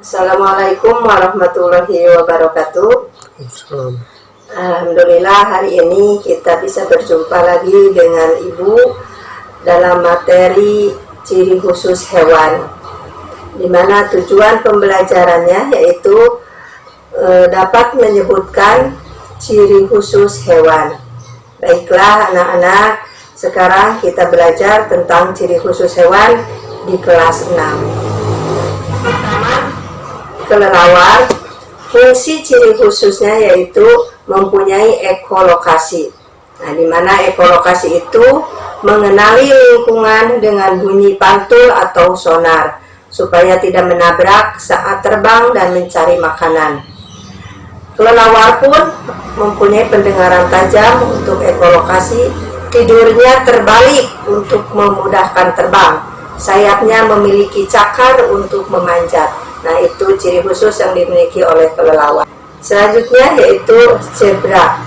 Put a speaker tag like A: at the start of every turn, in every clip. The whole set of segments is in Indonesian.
A: Assalamualaikum warahmatullahi wabarakatuh. Alhamdulillah hari ini kita bisa berjumpa lagi dengan Ibu dalam materi ciri khusus hewan, di mana tujuan pembelajarannya yaitu dapat menyebutkan ciri khusus hewan. Baiklah anak-anak, sekarang kita belajar tentang ciri khusus hewan di kelas 6. Pertama, kelelawar. Fungsi ciri khususnya yaitu mempunyai ekolokasi. Nah, di mana ekolokasi itu mengenali lingkungan dengan bunyi pantul atau sonar supaya tidak menabrak saat terbang dan mencari makanan. Kelelawar pun mempunyai pendengaran tajam untuk ekolokasi. Tidurnya terbalik untuk memudahkan terbang. Sayapnya memiliki cakar untuk memanjat. Nah, itu ciri khusus yang dimiliki oleh kelelawar. Selanjutnya yaitu zebra.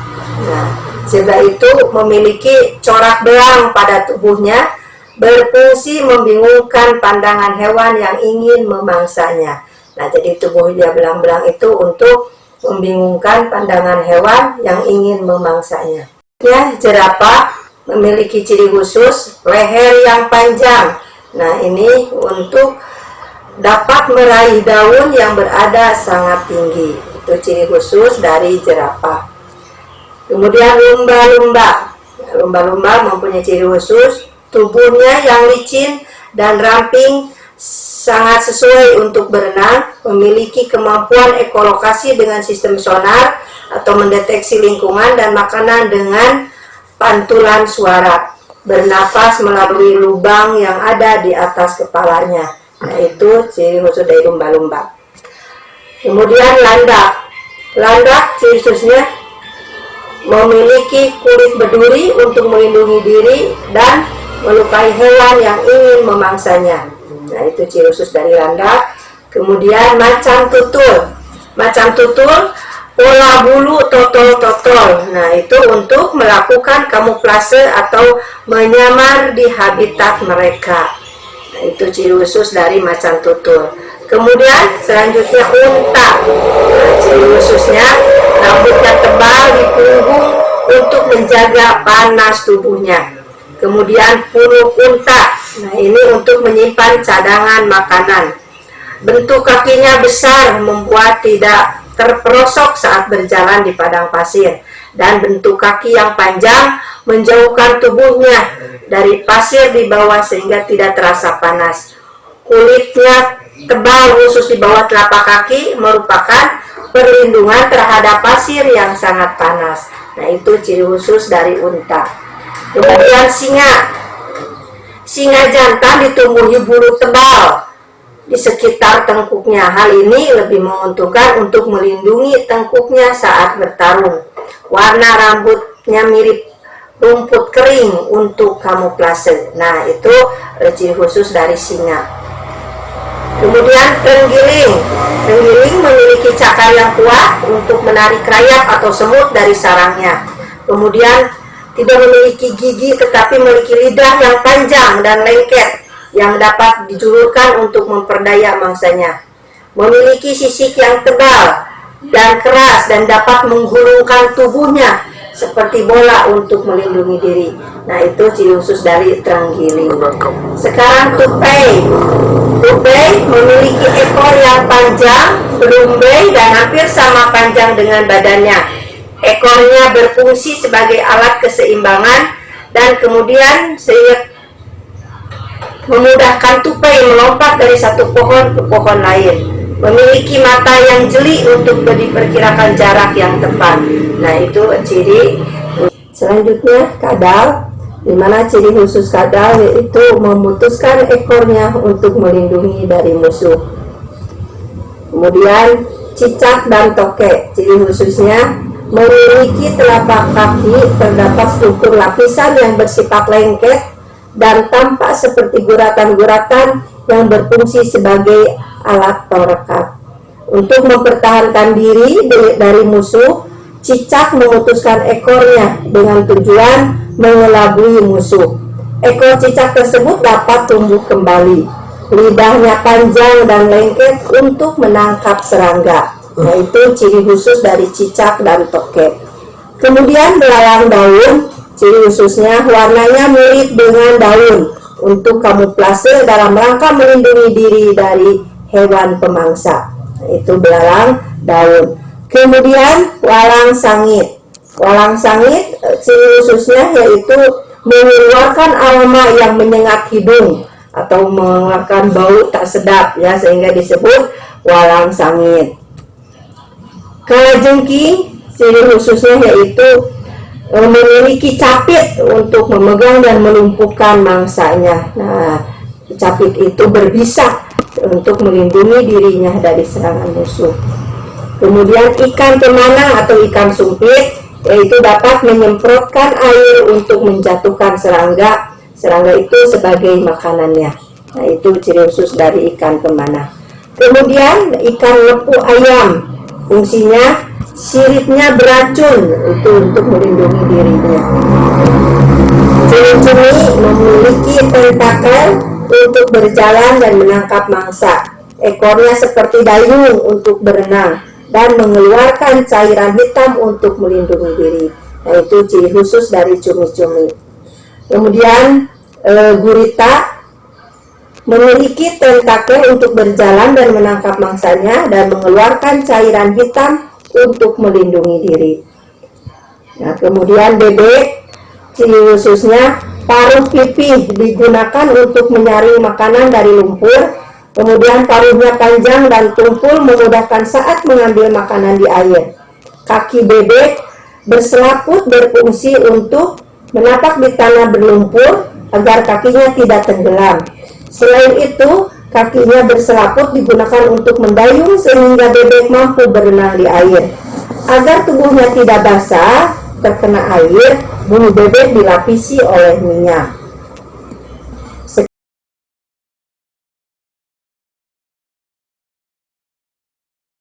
A: Nah, zebra itu memiliki corak belang pada tubuhnya, berfungsi membingungkan pandangan hewan yang ingin memangsanya. Nah, jadi tubuhnya belang-belang itu untuk membingungkan pandangan hewan yang ingin memangsanya. Ya, jerapah memiliki ciri khusus leher yang panjang. Nah, ini untuk dapat meraih daun yang berada sangat tinggi. Itu ciri khusus dari jerapah. Kemudian lumba-lumba. Lumba-lumba mempunyai ciri khusus tubuhnya yang licin dan ramping, sangat sesuai untuk berenang, memiliki kemampuan ekolokasi dengan sistem sonar atau mendeteksi lingkungan dan makanan dengan pantulan suara, bernafas melalui lubang yang ada di atas kepalanya. Nah, itu ciri khusus dari lumba-lumba. Kemudian landak. Landak ciri khususnya memiliki kulit berduri untuk melindungi diri dan melukai hewan yang ingin memangsanya. Nah, itu ciri khusus dari landak. Kemudian macan tutul. Macan tutul pola bulu totol-totol. Nah, itu untuk melakukan kamuflase atau menyamar di habitat mereka. Nah, itu ciri khusus dari macan tutul. Kemudian selanjutnya unta. Nah, ciri khususnya rambutnya tebal di punggung untuk menjaga panas tubuhnya. Kemudian puluh unta. Nah, ini untuk menyimpan cadangan makanan. Bentuk kakinya besar membuat tidak terperosok saat berjalan di padang pasir, dan bentuk kaki yang panjang menjauhkan tubuhnya dari pasir di bawah sehingga tidak terasa panas. Kulitnya tebal khusus di bawah telapak kaki merupakan perlindungan terhadap pasir yang sangat panas. Nah, itu ciri khusus dari unta. Kemudian singa. Singa jantan ditumbuhi bulu tebal di sekitar tengkuknya. Hal ini lebih menguntungkan untuk melindungi tengkuknya saat bertarung. Warna rambutnya mirip rumput kering untuk kamuflase. Nah, itu ciri khusus dari singa. Kemudian terenggiling. Terenggiling memiliki cakar yang kuat untuk menarik rayap atau semut dari sarangnya. Kemudian tidak memiliki gigi tetapi memiliki lidah yang panjang dan lengket yang dapat dijulurkan untuk memperdaya mangsanya. Memiliki sisik yang tebal dan keras dan dapat menggulungkan tubuhnya seperti bola untuk melindungi diri. Nah, itu ciri khusus dari terenggiling. Sekarang tupai. Tupai memiliki ekor yang panjang, berumbai dan hampir sama panjang dengan badannya. Ekornya berfungsi sebagai alat keseimbangan dan kemudian sehingga memudahkan tupai melompat dari satu pohon ke pohon lain. Memiliki mata yang jeli untuk diperkirakan jarak yang tepat. Nah, itu ciri. Selanjutnya kadal, di mana ciri khusus kadal yaitu memutuskan ekornya untuk melindungi dari musuh. Kemudian cicak dan tokek, ciri khususnya memiliki telapak kaki terdapat struktur lapisan yang bersifat lengket dan tampak seperti guratan-guratan yang berfungsi sebagai alat perekat. Untuk mempertahankan diri dari musuh, cicak memutuskan ekornya dengan tujuan mengelabui musuh. Ekor cicak tersebut dapat tumbuh kembali. Lidahnya panjang dan lengket untuk menangkap serangga. Nah, itu ciri khusus dari cicak dan tokek. Kemudian belalang daun, ciri khususnya warnanya mirip dengan daun untuk kamuflase dalam rangka melindungi diri dari hewan pemangsa. Nah, itu belalang daun. Kemudian walang sangit. Walang sangit ciri khususnya yaitu mengeluarkan aroma yang menyengat hidung atau mengeluarkan bau tak sedap, ya, sehingga disebut walang sangit. Kalajengking ciri khususnya yaitu memiliki capit untuk memegang dan melumpuhkan mangsanya. Nah, capit itu berbisa untuk melindungi dirinya dari serangan musuh. Kemudian ikan pemanah atau ikan sumpit, yaitu dapat menyemprotkan air untuk menjatuhkan serangga. Serangga itu sebagai makanannya. Nah, itu ciri khusus dari ikan pemanah. Kemudian ikan lepu ayam, fungsinya siripnya beracun, itu untuk melindungi dirinya. Cumi-cumi memiliki tentakel untuk berjalan dan menangkap mangsa. Ekornya seperti dayung untuk berenang dan mengeluarkan cairan hitam untuk melindungi diri. Nah, itu ciri khusus dari cumi-cumi. Kemudian gurita memiliki tentakel untuk berjalan dan menangkap mangsanya dan mengeluarkan cairan hitam untuk melindungi diri. Nah, kemudian bebek, ciri khususnya paruh pipih digunakan untuk menyaring makanan dari lumpur. Kemudian paruhnya panjang dan tumpul memudahkan saat mengambil makanan di air. Kaki bebek berselaput berfungsi untuk menapak di tanah berlumpur agar kakinya tidak tenggelam. Selain itu, kakinya berselaput digunakan untuk mendayung sehingga bebek mampu berenang di air. Agar tubuhnya tidak basah terkena air, bulu bebek dilapisi oleh minyak.